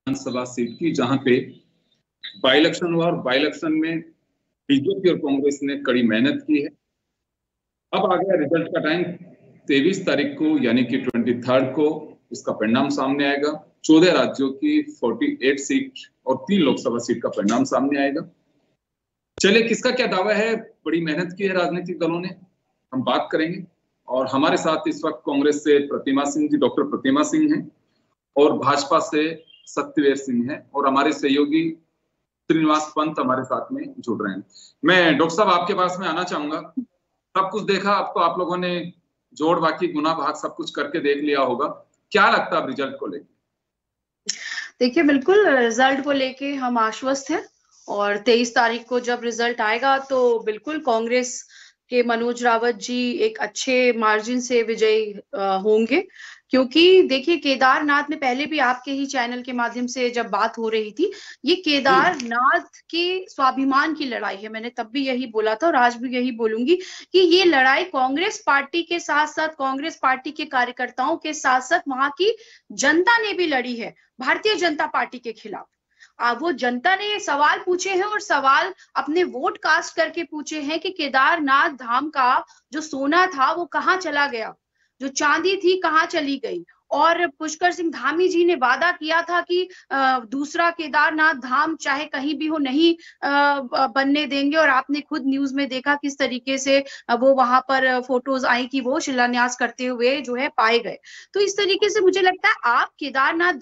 विधानसभा seat की, जहां पे बाई इलेक्शन हुआ और बाई इलेक्शन में बीजेपी और कांग्रेस ने कड़ी मेहनत की है। अब आ गया रिजल्ट का टाइम। 23 तारीख को यानी कि 23 को इसका परिणाम सामने आएगा। 14 राज्यों की 48 सीट और 3 लोकसभा सीट का परिणाम सामने आएगा। चलिए, किसका क्या दावा है? बड़ी मेहनत की है राजनीतिक दलों ने, हम बात करेंगे। और हमारे साथ इस वक्त कांग्रेस से प्रतिमा सिंह जी, डॉक्टर प्रतिमा सिंह हैं, और भाजपा से सत्यवीर सिंह हैं, और हमारे सहयोगी श्रीनिवास पंत हमारे साथ में जुड़ रहे हैं। मैं डॉक्टर साहब आपके पास में आना चाहूंगा। सब कुछ देखा, अब तो आप लोगों ने जोड़ बाकी गुना भाग सब कुछ करके देख लिया होगा, क्या लगता है अब रिजल्ट को लेकर? देखिए, बिल्कुल रिजल्ट को लेके हम आश्वस्त हैं, और 23 तारीख को जब रिजल्ट आएगा तो बिल्कुल कांग्रेस के मनोज रावत जी एक अच्छे मार्जिन से विजयी होंगे। क्योंकि देखिए, केदारनाथ में पहले भी आपके ही चैनल के माध्यम से जब बात हो रही थी, ये केदारनाथ के स्वाभिमान की लड़ाई है। मैंने तब भी यही बोला था और आज भी यही बोलूंगी कि ये लड़ाई कांग्रेस पार्टी के साथ साथ, कांग्रेस पार्टी के कार्यकर्ताओं के साथ साथ वहां की जनता ने भी लड़ी है भारतीय जनता पार्टी के खिलाफ। वो जनता ने ये सवाल पूछे हैं, और सवाल अपने वोट कास्ट करके पूछे हैं कि केदारनाथ धाम का जो सोना था वो कहाँ चला गया, जो चांदी थी कहाँ चली गई। और पुष्कर सिंह धामी जी ने वादा किया था कि दूसरा केदारनाथ धाम चाहे कहीं भी हो नहीं बनने देंगे, और आपने खुद न्यूज में देखा किस तरीके से वो वहां पर फोटोज आई कि वो शिलान्यास करते हुए जो है पाए गए। तो इस तरीके से मुझे लगता है आप केदारनाथ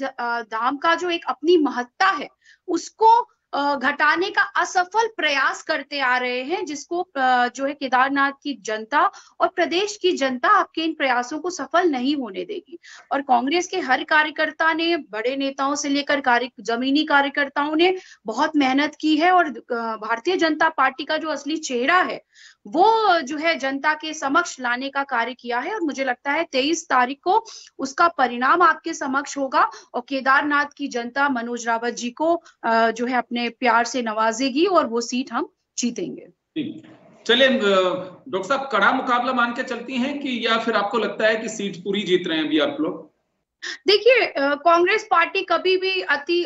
धाम का जो एक अपनी महत्ता है उसको घटाने का असफल प्रयास करते आ रहे हैं, जिसको जो है केदारनाथ की जनता और प्रदेश की जनता आपके इन प्रयासों को सफल नहीं होने देगी। और कांग्रेस के हर कार्यकर्ता ने, बड़े नेताओं से लेकर जमीनी कार्यकर्ताओं ने बहुत मेहनत की है, और भारतीय जनता पार्टी का जो असली चेहरा है वो जो है जनता के समक्ष लाने का कार्य किया है। और मुझे लगता है 23 तारीख को उसका परिणाम आपके समक्ष होगा, और केदारनाथ की जनता मनोज रावत जी को जो है अपने प्यार से नवाजेगी, और वो सीट हम जीतेंगे। चलिए डॉक्टर साहब, कड़ा मुकाबला मान के चलती हैं कि, या फिर आपको लगता है कि सीट पूरी जीत रहे हैं अभी आप लोग? देखिए, कांग्रेस पार्टी कभी भी अति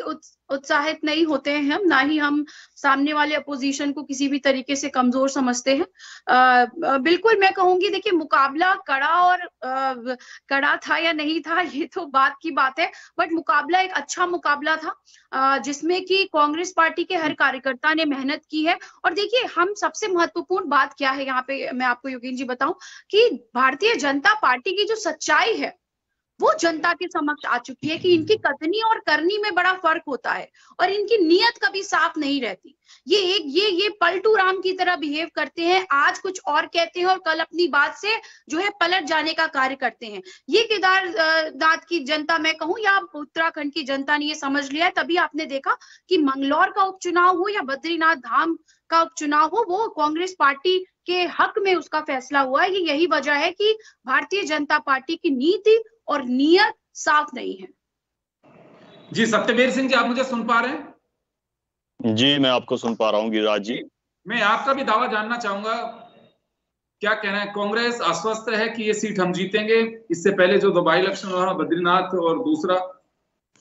उत्साहित नहीं होते हैं हम, ना ही हम सामने वाले अपोजिशन को किसी भी तरीके से कमजोर समझते हैं। बिल्कुल मैं कहूंगी, देखिए मुकाबला कड़ा था या नहीं था ये तो बात की बात है, बट मुकाबला एक अच्छा मुकाबला था जिसमें कि कांग्रेस पार्टी के हर कार्यकर्ता ने मेहनत की है। और देखिए, हम सबसे महत्वपूर्ण बात क्या है यहाँ पे मैं आपको योगेन जी बताऊं कि भारतीय जनता पार्टी की जो सच्चाई है वो जनता के समक्ष आ चुकी है कि इनकी कथनी और करनी में बड़ा फर्क होता है, और इनकी नीयत कभी साफ नहीं रहती। ये पलटू राम की तरह बिहेव करते हैं, आज कुछ और कहते हैं और कल अपनी बात से जो है पलट जाने का कार्य करते हैं। ये केदारनाथ की जनता मैं कहूं या उत्तराखंड की जनता ने ये समझ लिया है, तभी आपने देखा कि मंगलौर का उपचुनाव हो या बद्रीनाथ धाम का उपचुनाव हो, वो कांग्रेस पार्टी के हक में उसका फैसला हुआ है। यही वजह है कि भारतीय जनता पार्टी की नीति और नियत साफ नहीं है। जी सत्यवीर सिंह जी, आप मुझे सुन पा रहे हैं? जी मैं आपको सुन पा रहा हूँ गिरिराज जी। मैं आपका भी दावा जानना चाहूंगा, क्या कहना है? कांग्रेस आश्वस्त है कि ये सीट हम जीतेंगे। इससे पहले जो 2 बाई इलेक्शन हुआ, बद्रीनाथ और दूसरा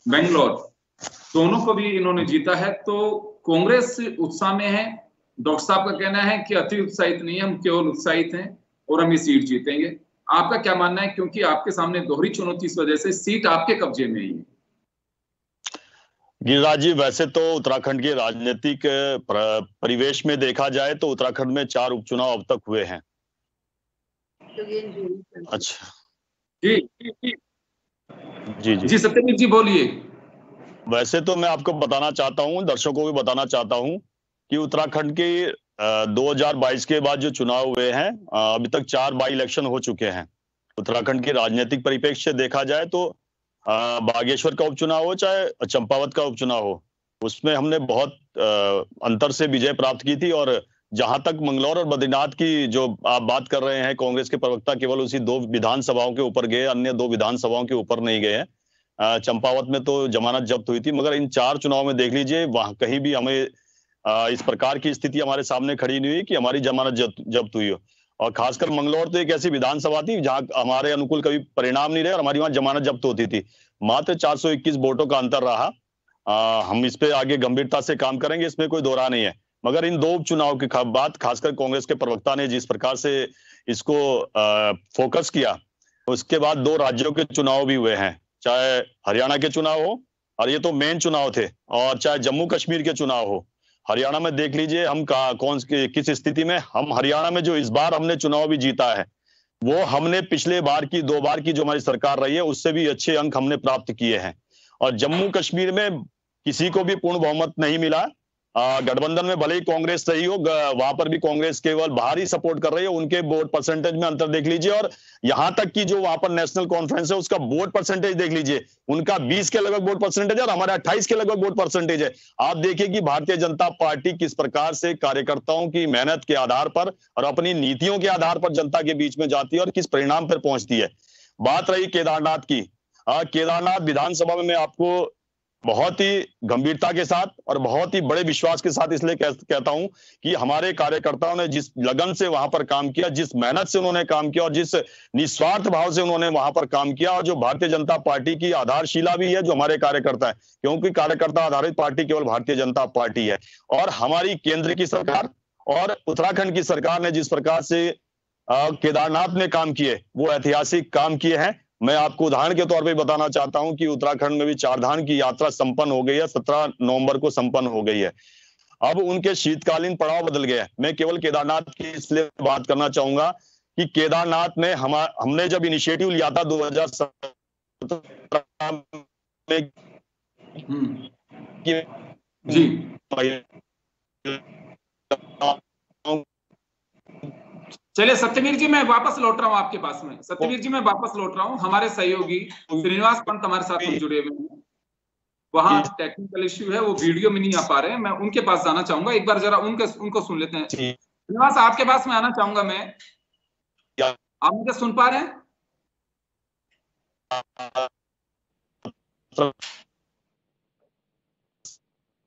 बेंगलोर, दोनों को भी इन्होंने जीता है, तो कांग्रेस उत्साह में है। डॉक्टर साहब का कहना है कि अति उत्साहित नहीं है, हम केवल उत्साहित हैं और हम ये सीट जीतेंगे। आपका क्या मानना है, क्योंकि आपके सामने दोहरी चुनौती इस वजह से सीट आपके कब्जे में ही है? गिरिराज जी, वैसे तो उत्तराखंड के राजनीतिक परिवेश में देखा जाए तो उत्तराखंड में 4 उपचुनाव अब तक हुए हैं। अच्छा जी जी सत्यवीर जी बोलिए। वैसे तो मैं आपको बताना चाहता हूं, दर्शकों को भी बताना चाहता हूं कि उत्तराखंड के 2022 के बाद जो चुनाव हुए हैं, अभी तक 4 बाई इलेक्शन हो चुके हैं। उत्तराखंड के राजनीतिक परिप्रेक्ष्य से देखा जाए तो बागेश्वर का उपचुनाव हो चाहे चंपावत का उपचुनाव हो, उसमें हमने बहुत अंतर से विजय प्राप्त की थी। और जहां तक मंगलौर और बद्रीनाथ की जो आप बात कर रहे हैं, कांग्रेस के प्रवक्ता केवल उसी 2 विधानसभाओं के ऊपर गए, अन्य 2 विधानसभाओं के ऊपर नहीं गए हैं। चंपावत में तो जमानत जब्त हुई थी, मगर इन 4 चुनाव में देख लीजिए, वहां कहीं भी हमें इस प्रकार की स्थिति हमारे सामने खड़ी नहीं हुई कि हमारी जमानत जब्त हुई हो। और खासकर मंगलौर तो एक ऐसी विधानसभा थी जहां हमारे अनुकूल कभी परिणाम नहीं रहे और हमारी वहां जमानत जब्त होती थी। मात्र 421 वोटों का अंतर रहा। हम इस पे आगे गंभीरता से काम करेंगे, इसमें कोई दो राह नहीं है। मगर इन 2 उपचुनाव की बात खासकर कांग्रेस के प्रवक्ता ने जिस प्रकार से इसको फोकस किया, उसके बाद 2 राज्यों के चुनाव भी हुए हैं, चाहे हरियाणा के चुनाव हो, और ये तो मेन चुनाव थे, और चाहे जम्मू कश्मीर के चुनाव हो। हरियाणा में देख लीजिए हम किस स्थिति में, हम हरियाणा में जो इस बार हमने चुनाव भी जीता है वो हमने पिछले बार की 2 बार की जो हमारी सरकार रही है उससे भी अच्छे अंक हमने प्राप्त किए हैं। और जम्मू कश्मीर में किसी को भी पूर्ण बहुमत नहीं मिला। गठबंधन में भले ही कांग्रेस रही हो, वहां पर भी कांग्रेस केवल बाहरी सपोर्ट कर रही है, उनके वोट परसेंटेज में अंतर देख लीजिए। और यहां तक कि जो वहां पर नेशनल कॉन्फ्रेंस है उसका वोट परसेंटेज देख लीजिए, उनका 20 के लगभग वोट परसेंटेज है और हमारे 28 के लगभग वोट परसेंटेज है। आप देखिए कि भारतीय जनता पार्टी किस प्रकार से कार्यकर्ताओं की मेहनत के आधार पर और अपनी नीतियों के आधार पर जनता के बीच में जाती है और किस परिणाम पर पहुंचती है। बात रही केदारनाथ की, केदारनाथ विधानसभा में मैं आपको बहुत ही गंभीरता के साथ और बहुत ही बड़े विश्वास के साथ इसलिए कहता हूं कि हमारे कार्यकर्ताओं ने जिस लगन से वहां पर काम किया, जिस मेहनत से उन्होंने काम किया और जिस निस्वार्थ भाव से उन्होंने वहां पर काम किया, और जो भारतीय जनता पार्टी की आधारशिला भी है जो हमारे कार्यकर्ता है, क्योंकि कार्यकर्ता आधारित पार्टी केवल भारतीय जनता पार्टी है। और हमारी केंद्र की सरकार और उत्तराखंड की सरकार ने जिस प्रकार से केदारनाथ में काम किए वो ऐतिहासिक काम किए हैं। मैं आपको उदाहरण के तौर पे बताना चाहता हूं कि उत्तराखंड में भी 4 धाम की यात्रा संपन्न हो गई है, 17 नवंबर को संपन्न हो गई है। अब उनके शीतकालीन पड़ाव बदल गए हैं। मैं केवल केदारनाथ की इसलिए बात करना चाहूंगा कि केदारनाथ में हमने जब इनिशिएटिव लिया था 2017 में जी चलिए सत्यवीर जी, मैं वापस लौट रहा हूँ आपके पास में। सत्यवीर जी मैं वापस लौट रहा हूँ। हमारे सहयोगी श्रीनिवास पंत हमारे साथ में जुड़े हुए हैं, वहां टेक्निकल इश्यू है, वो वीडियो में नहीं आ पा रहे हैं। मैं उनके पास जाना चाहूंगा, एक बार जरा उनको सुन लेते हैं। श्रीनिवास आपके पास में आना चाहूंगा मैं, आप मुझे सुन पा रहे हैं?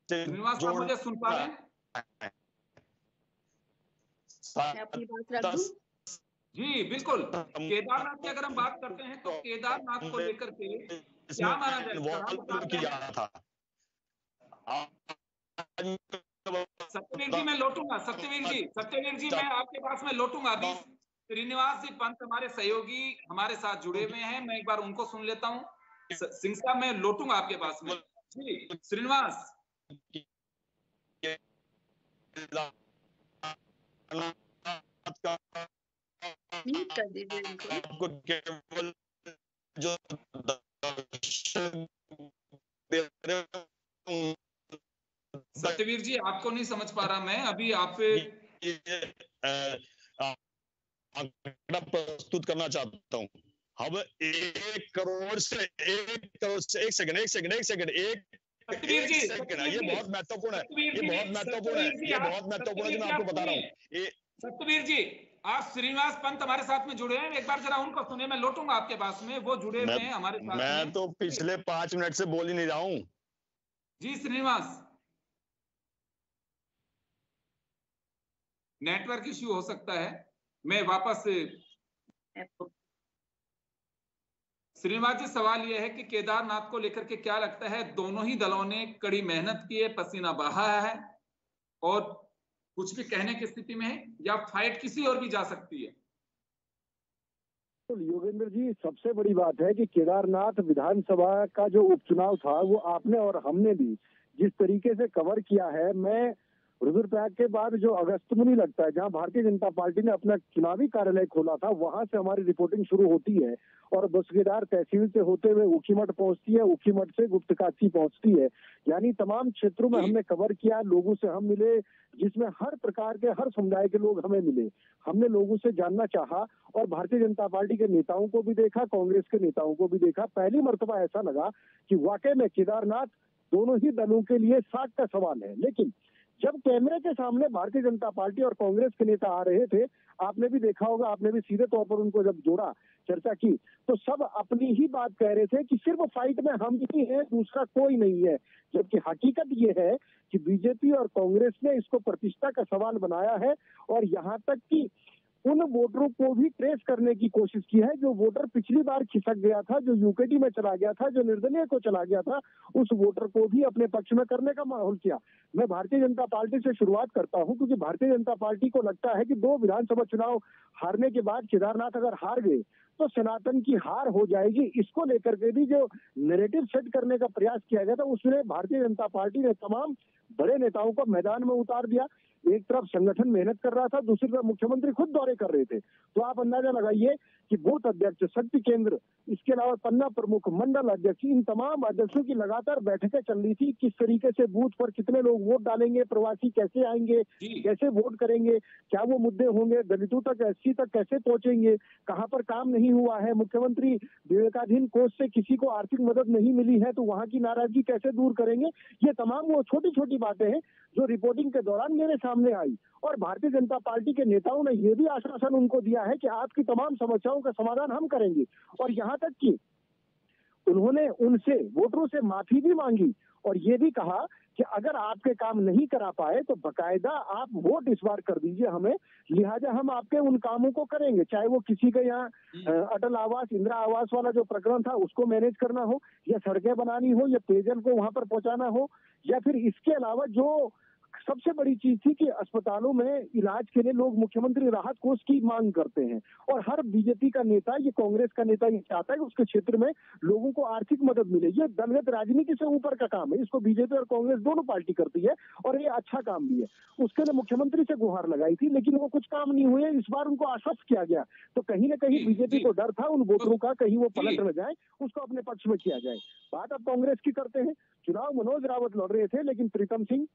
श्रीनिवास आप मुझे सुन पा रहे हैं? अपनी बात रख दूं? जी बिल्कुल। केदारनाथ की अगर हम बात करते हैं तो केदारनाथ को लेकर के क्या माना जाए? सत्यवीर जी मैं लौटूंगा, सत्यवीर जी मैं आपके पास में लौटूंगा अभी। श्रीनिवास जी पंत हमारे सहयोगी हमारे साथ जुड़े हुए हैं, मैं एक बार उनको सुन लेता हूँ। सिंह साहब मैं लौटूंगा आपके पास में। जी श्रीनिवास। कर दीजिए इनको। केवल जो सत्यवीर जी आपको नहीं समझ पा रहा मैं अभी, आप प्रस्तुत करना चाहता हूं। अब 1 करोड़ से 1 सेकंड ये बहुत महत्वपूर्ण है, ये बहुत महत्वपूर्ण है जो मैं आपको बता रहा हूँ। सत्यवीर जी आप श्रीनिवास पंत हमारे साथ में जुड़े हैं, एक बार जरा उनको सुने। मैं लौटूंगा आपके पास में, वो जुड़े हुए हैं हमारे साथ। मैं तो पिछले 5 मिनट से बोल ही नहीं रहा हूँ। जी श्रीनिवास, नेटवर्क इश्यू हो सकता है, मैं वापस। श्रीनिवास जी सवाल यह है कि केदारनाथ को लेकर के क्या लगता है, दोनों ही दलों ने कड़ी मेहनत की है, पसीना बहा है और कुछ भी कहने की स्थिति में है, या फाइट किसी और भी जा सकती है? तो योगेंद्र जी सबसे बड़ी बात है कि केदारनाथ विधानसभा का जो उपचुनाव था वो आपने और हमने भी जिस तरीके से कवर किया है, मैं रुद्रप्रयाग के बाद जो अगस्त मुनि लगता है जहां भारतीय जनता पार्टी ने अपना चुनावी कार्यालय खोला था, वहां से हमारी रिपोर्टिंग शुरू होती है और बसुकेदार तहसील से होते हुए ऊखीमठ पहुंचती है, ऊखीमठ से गुप्तकाशी पहुंचती है। यानी तमाम क्षेत्रों में हमने कवर किया, लोगों से हम मिले, जिसमें हर प्रकार के हर समुदाय के लोग हमें मिले। हमने लोगों से जानना चाहा और भारतीय जनता पार्टी के नेताओं को भी देखा, कांग्रेस के नेताओं को भी देखा। पहली मर्तबा ऐसा लगा कि वाकई में केदारनाथ दोनों ही दलों के लिए साख का सवाल है। लेकिन जब कैमरे के सामने भारतीय जनता पार्टी और कांग्रेस के नेता आ रहे थे, आपने भी देखा होगा, आपने भी सीधे तौर पर उनको जब जोड़ा, चर्चा की, तो सब अपनी ही बात कह रहे थे कि सिर्फ फाइट में हम ही हैं, दूसरा कोई नहीं है। जबकि हकीकत ये है कि बीजेपी और कांग्रेस ने इसको प्रतिष्ठा का सवाल बनाया है और यहाँ तक कि उन वोटरों को भी ट्रेस करने की कोशिश की है जो वोटर पिछली बार खिसक गया था, जो यूकेडी में चला गया था, जो निर्दलीय को चला गया था, उस वोटर को भी अपने पक्ष में करने का माहौल किया। मैं भारतीय जनता पार्टी से शुरुआत करता हूं क्योंकि भारतीय जनता पार्टी को लगता है कि 2 विधानसभा चुनाव हारने के बाद केदारनाथ अगर हार गए तो सनातन की हार हो जाएगी। इसको लेकर के भी जो नैरेटिव सेट करने का प्रयास किया गया था, उसमें भारतीय जनता पार्टी ने तमाम बड़े नेताओं को मैदान में उतार दिया। एक तरफ संगठन मेहनत कर रहा था, दूसरी तरफ मुख्यमंत्री खुद दौरे कर रहे थे। तो आप अंदाजा लगाइए कि बूथ अध्यक्ष, शक्ति केंद्र, इसके अलावा पन्ना प्रमुख, मंडल अध्यक्ष, इन तमाम अध्यक्षों की लगातार बैठकें चल रही थी। किस तरीके से बूथ पर कितने लोग वोट डालेंगे, प्रवासी कैसे आएंगे, कैसे वोट करेंगे, क्या वो मुद्दे होंगे, दलितों तक, एससी तक कैसे पहुंचेंगे, कहां पर काम नहीं हुआ है, मुख्यमंत्री विवेकाधीन कोष से किसी को आर्थिक मदद नहीं मिली है तो वहां की नाराजगी कैसे दूर करेंगे। ये तमाम वो छोटी छोटी बातें हैं जो रिपोर्टिंग के दौरान मेरे सामने आई। और भारतीय जनता पार्टी के नेताओं ने यह भी आश्वासन उनको दिया है कि आपकी तमाम समस्याओं का समाधान हम करेंगे। और यहाँ तक कि उन्होंने उनसे, वोटरों से माफी भी मांगी और ये भी कहा कि अगर आपके काम नहीं करा पाए तो बकायदा आप वोट इस बार कर दीजिए हमें, लिहाजा हम आपके उन कामों को करेंगे। चाहे वो किसी के यहाँ अटल आवास, इंदिरा आवास वाला जो प्रकरण था उसको मैनेज करना हो, या सड़कें बनानी हो, या पेयजल को वहां पर पहुंचाना हो, या फिर इसके अलावा जो सबसे बड़ी चीज थी कि अस्पतालों में इलाज के लिए लोग मुख्यमंत्री राहत कोष की मांग करते हैं। और हर बीजेपी का नेता, ये कांग्रेस का नेता ये चाहता है कि उसके क्षेत्र में लोगों को आर्थिक मदद मिले। ये दलगत राजनीति से ऊपर का काम है, इसको बीजेपी और कांग्रेस दोनों पार्टी करती है और ये अच्छा काम भी है। उसके लिए मुख्यमंत्री से गुहार लगाई थी, लेकिन वो कुछ काम नहीं हुए। इस बार उनको आश्वस्त किया गया, तो कहीं ना कहीं बीजेपी को डर था उन वोटरों का, कहीं वो पलट न जाए, उसको अपने पक्ष में किया जाए। बात अब कांग्रेस की करते हैं। चुनाव मनोज रावत लड़ रहे थे, लेकिन प्रीतम सिंह,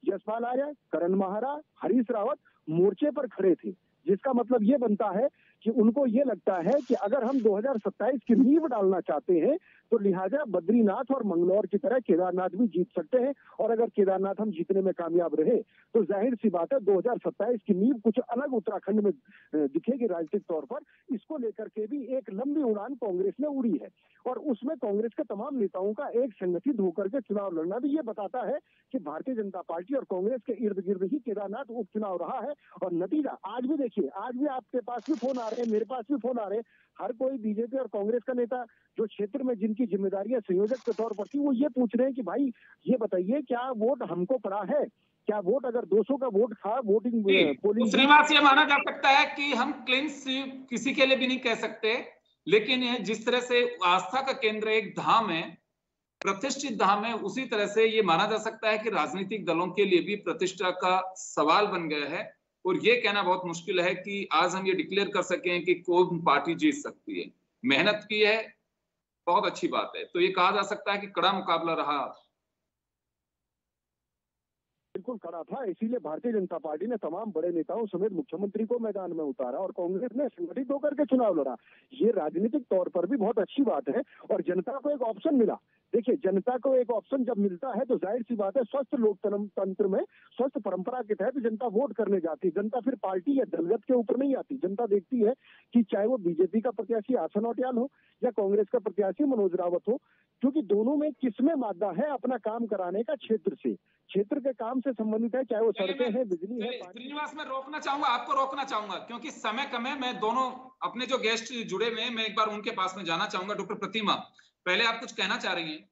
यशपाल आर्य, करण माहरा, हरीश रावत मोर्चे पर खड़े थे, जिसका मतलब ये बनता है कि उनको ये लगता है कि अगर हम 2027 की नींव डालना चाहते हैं तो लिहाजा बद्रीनाथ और मंगलौर की तरह केदारनाथ भी जीत सकते हैं। और अगर केदारनाथ हम जीतने में कामयाब रहे तो जाहिर सी बात है 2027 की नींव कुछ अलग उत्तराखंड में दिखेगी राजनीतिक तौर पर। इसको लेकर के भी एक लंबी उड़ान कांग्रेस ने उड़ी है और उसमें कांग्रेस के तमाम नेताओं का एक संगठित होकर के चुनाव लड़ना भी ये बताता है कि भारतीय जनता पार्टी और कांग्रेस के इर्द गिर्द ही केदारनाथ उपचुनाव रहा है। और नतीजा आज भी देखिए, आज भी आपके पास भी फोन आ रहे हैं, मेरे पास भी फोन आ रहे हैं। हर कोई बीजेपी और कांग्रेस का नेता जो क्षेत्र में जिनकी जिम्मेदारियां संयोजक के तौर पर थी, वो ये पूछ रहे हैं कि भाई ये बताइए क्या वोट हमको पड़ा है, क्या वोट अगर 200 का वोट था वोटिंग पोलिंग। श्रीनिवास, ये माना जा सकता है कि हम क्लीन स्वीप किसी के लिए भी नहीं कह सकते, लेकिन ये जिस तरह से आस्था का केंद्र एक धाम है, प्रतिष्ठित धाम है, उसी तरह से ये माना जा सकता है कि राजनीतिक दलों के लिए भी प्रतिष्ठा का सवाल बन गया है। और ये कहना बहुत मुश्किल है कि आज हम ये डिक्लेयर कर सकें कि कौन पार्टी जीत सकती है। मेहनत की है, बहुत अच्छी बात है, तो ये कहा जा सकता है कि कड़ा मुकाबला रहा। बिल्कुल कड़ा था, इसीलिए भारतीय जनता पार्टी ने तमाम बड़े नेताओं समेत मुख्यमंत्री को मैदान में उतारा और कांग्रेस ने संगठित होकर के चुनाव लड़ा। ये राजनीतिक तौर पर भी बहुत अच्छी बात है और जनता को एक ऑप्शन मिला। देखिए, जनता को एक ऑप्शन जब मिलता है तो जाहिर सी बात है स्वस्थ लोकतंत्र में, स्वस्थ परंपरा के तहत जनता वोट करने जाती है। जनता फिर पार्टी या दलगत के ऊपर नहीं आती। जनता देखती है कि चाहे वो बीजेपी का प्रत्याशी आसन औटियाल हो या कांग्रेस का प्रत्याशी मनोज रावत हो, क्योंकि दोनों में किसमें मादा है अपना काम कराने का, क्षेत्र के काम से संबंधित है, चाहे वो सड़कें हैं, बिजली है। श्रीनिवास, मैं रोकना चाहूंगा, आपको रोकना चाहूंगा क्योंकि समय कम है। मैं दोनों अपने जो गेस्ट जुड़े हुए हैं, मैं एक बार उनके पास में जाना चाहूंगा। डॉक्टर प्रतिमा, पहले आप कुछ कहना चाह रही हैं?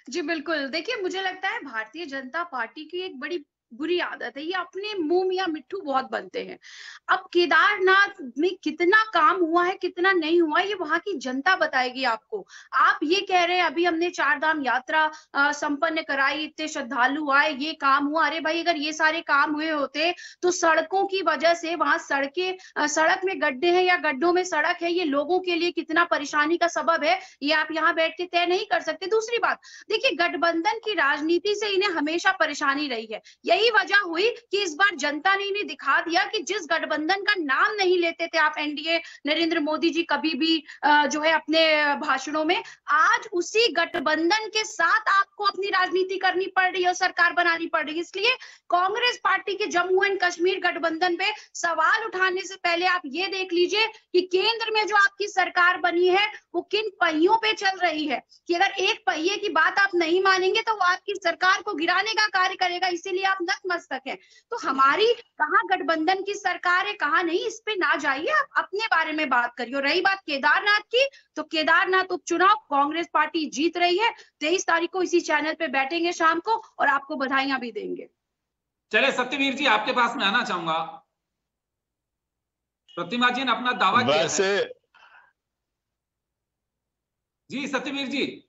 जी बिल्कुल, देखिए मुझे लगता है भारतीय जनता पार्टी की एक बड़ी बुरी आदत है, ये अपने मुंह मियां मिट्ठू बहुत बनते हैं। अब केदारनाथ में कितना काम हुआ है, कितना नहीं हुआ, ये वहां की जनता बताएगी आपको। आप ये कह रहे हैं अभी हमने 4 धाम यात्रा संपन्न कराई, इतने श्रद्धालु आए, ये काम हुआ। अरे भाई, अगर ये सारे काम हुए होते तो सड़कों की वजह से वहां सड़क में गड्ढे हैं या गड्ढों में सड़क है, ये लोगों के लिए कितना परेशानी का सबब है, ये आप यहाँ बैठ के तय नहीं कर सकते। दूसरी बात, देखिए गठबंधन की राजनीति से इन्हें हमेशा परेशानी रही है। यही वजह हुई कि इस बार जनता ने इन्हें दिखा दिया कि जिस गठबंधन का नाम नहीं लेते थे आप एनडीए, नरेंद्र मोदी जी कभी भी जो है अपने भाषणों में, आज उसी गठबंधन के साथ आपको अपनी राजनीति करनी पड़ रही है और सरकार बनानी पड़ रही है। इसलिए कांग्रेस पार्टी के जम्मू एंड कश्मीर गठबंधन पे सवाल उठाने से पहले आप ये देख लीजिए कि केंद्र में जो आपकी सरकार बनी है वो किन पहियों पे चल रही है, कि अगर एक पहिए की बात आप नहीं मानेंगे तो वो आपकी सरकार को गिराने का कार्य करेगा। इसीलिए आप नतमस्तक है। तो हमारी कहां गठबंधन की सरकार है, कहां नहीं, इस पे ना जाइए, आप अपने बारे में बात करिए। और रही बात केदारनाथ की, तो केदारनाथ उपचुनाव कांग्रेस पार्टी जीत रही है। 23 तारीख को इसी चैनल पे बैठेंगे शाम को और आपको बधाइयां भी देंगे। चले सत्यवीर जी, आपके पास में आना चाहूंगा। प्रतिमा जी ने अपना दावा किया है। जी सत्यवीर जी।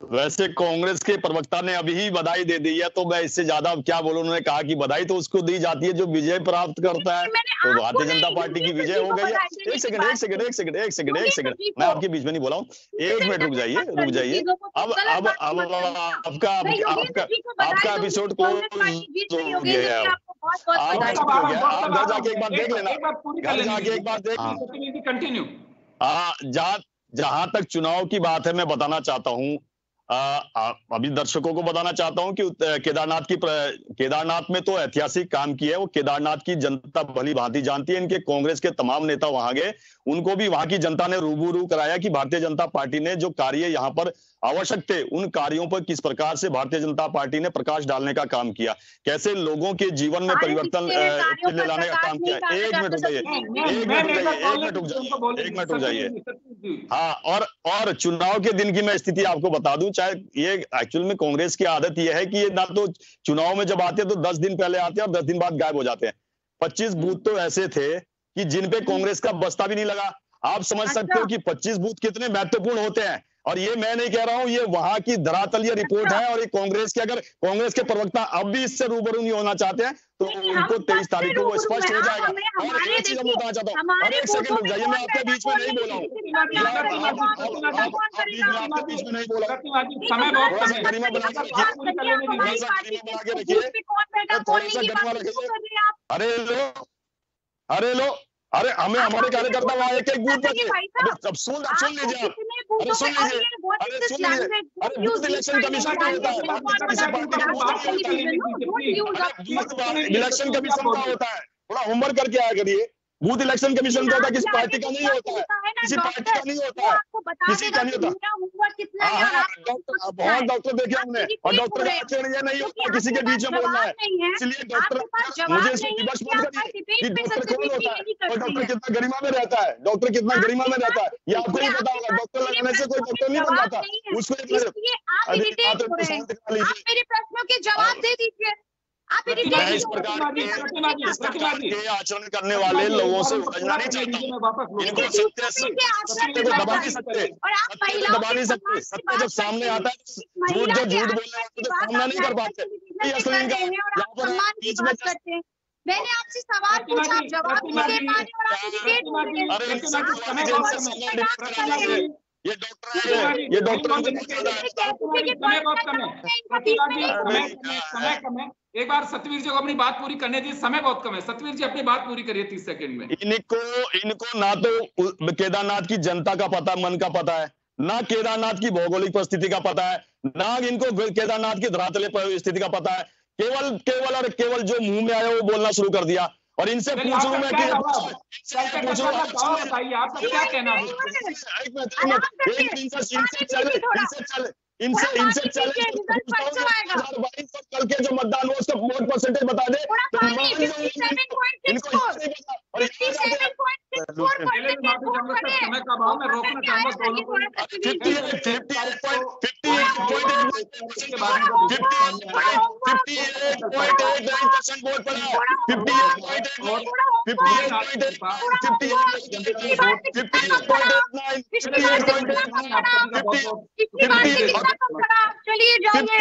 वैसे कांग्रेस के प्रवक्ता ने अभी ही बधाई दे दी है, तो मैं इससे ज्यादा अब क्या बोलूं। उन्होंने कहा कि बधाई तो उसको दी जाती है जो विजय प्राप्त करता है, तो भारतीय जनता पार्टी की विजय हो गई है। एक सेकंड, मैं आपके बीच में नहीं बोला हूँ, 1 मिनट रुक जाइए। अब आपका एपिसोड को हो गया है, आप घर जाके एक बार देख लेना, घर जाके एक बार देख। कंटिन्यू। जहां तक चुनाव की बात है, मैं बताना चाहता हूं, अभी दर्शकों को बताना चाहता हूं कि केदारनाथ में तो ऐतिहासिक काम किया है। वो केदारनाथ की जनता भली भांति जानती है, इनके कांग्रेस के तमाम नेता वहां गए, उनको भी वहां की जनता ने रूबरू कराया कि भारतीय जनता पार्टी ने जो कार्य यहाँ पर आवश्यक थे, उन कार्यों पर किस प्रकार से भारतीय जनता पार्टी ने प्रकाश डालने का काम किया, कैसे लोगों के जीवन में परिवर्तन लाने का काम किया। एक मिनट रुक जाइए। हाँ, और चुनाव के दिन की मैं स्थिति आपको बता दूं, चाहे ये एक्चुअल में कांग्रेस की आदत यह है कि ये ना तो चुनाव में जब आते हैं तो 10 दिन पहले आते हैं और 10 दिन बाद गायब हो जाते हैं। 25 बूथ तो ऐसे थे कि जिन पे कांग्रेस का बस्ता भी नहीं लगा। आप समझ सकते हो कि 25 बूथ कितने महत्वपूर्ण होते हैं। और ये मैं नहीं कह रहा हूं, ये वहां की धरातलीय रिपोर्ट है। और ये कांग्रेस के, अगर कांग्रेस के प्रवक्ता अब भी इससे रूबरू नहीं होना चाहते हैं तो उनको 23 तारीख को वो स्पष्ट हो जाएगा। और एक चीज मैं बताना चाहता हूँ, और एक सेकंड रुक जाइए, मैं आपके बीच में नहीं बोला हूँ, बीच में नहीं बोला। थोड़ा सा गरिमा बना के रखिए, थोड़ा सा गरिमा रखिए। अरे लो, अरे हमें हमारे कार्यकर्ता वहां एक बूथ पे, अब सुन लीजिए, अरे सुन लीजिए, अरे बूथ इलेक्शन कमीशन का होता है, किसी पार्टी का इलेक्शन कमीशन का होता है, थोड़ा होमवर्क करके आया करिए। बूथ इलेक्शन कमीशन का होता है, किसी पार्टी का नहीं होता है, किसी पार्टी का नहीं होता है, किसी का नहीं होता। बहुत डॉक्टर देखे हमने, और डॉक्टर का आचरण ये नहीं होता किसी के बीच में बोलना है। इसलिए डॉक्टर, मुझे इसमें विवश मत करिए कि डॉक्टर कौन होता है और डॉक्टर कितना गरिमा में रहता है, डॉक्टर कितना गरिमा में रहता है, ये आपको नहीं पता होगा। डॉक्टर लगाने से कोई डॉक्टर नहीं बन जाता, उसको मेरे प्रश्नों के जवाब दे दीजिए। इस प्रकार के आचरण करने वाले लोगों से उलझना नहीं चाहता। इनको सत्य को दबा नहीं सकते, दबा नहीं सकते। सत्य जब सामने आता है, झूठ बोलने वाले तो सामना नहीं कर पाते। बीच में मैंने आपसे सवाल पूछा, जवाब नहीं दे पा रहे और आप ये डॉक्टर समय कम है। एक बार सतवीर जी को अपनी बात पूरी करने दीजिए, समय बहुत कम है। सतवीर जी अपनी बात पूरी करिए 30 सेकंड में। इनको ना तो केदारनाथ की जनता का पता, मन का पता है, ना केदारनाथ की भौगोलिक परिस्थिति का पता है, ना इनको केदारनाथ की धरातलीय स्थिति का पता है। केवल जो मुंह में आया वो बोलना शुरू कर दिया। और इनसे पूछ लूं मैं कि कल के जो मतदान हुआ उसका वोट परसेंटेज बता दे। इनको समय का भाव में रोकना चाहूंगा। 58.89% वोट पड़ा, 58.89, चलिए जाइए।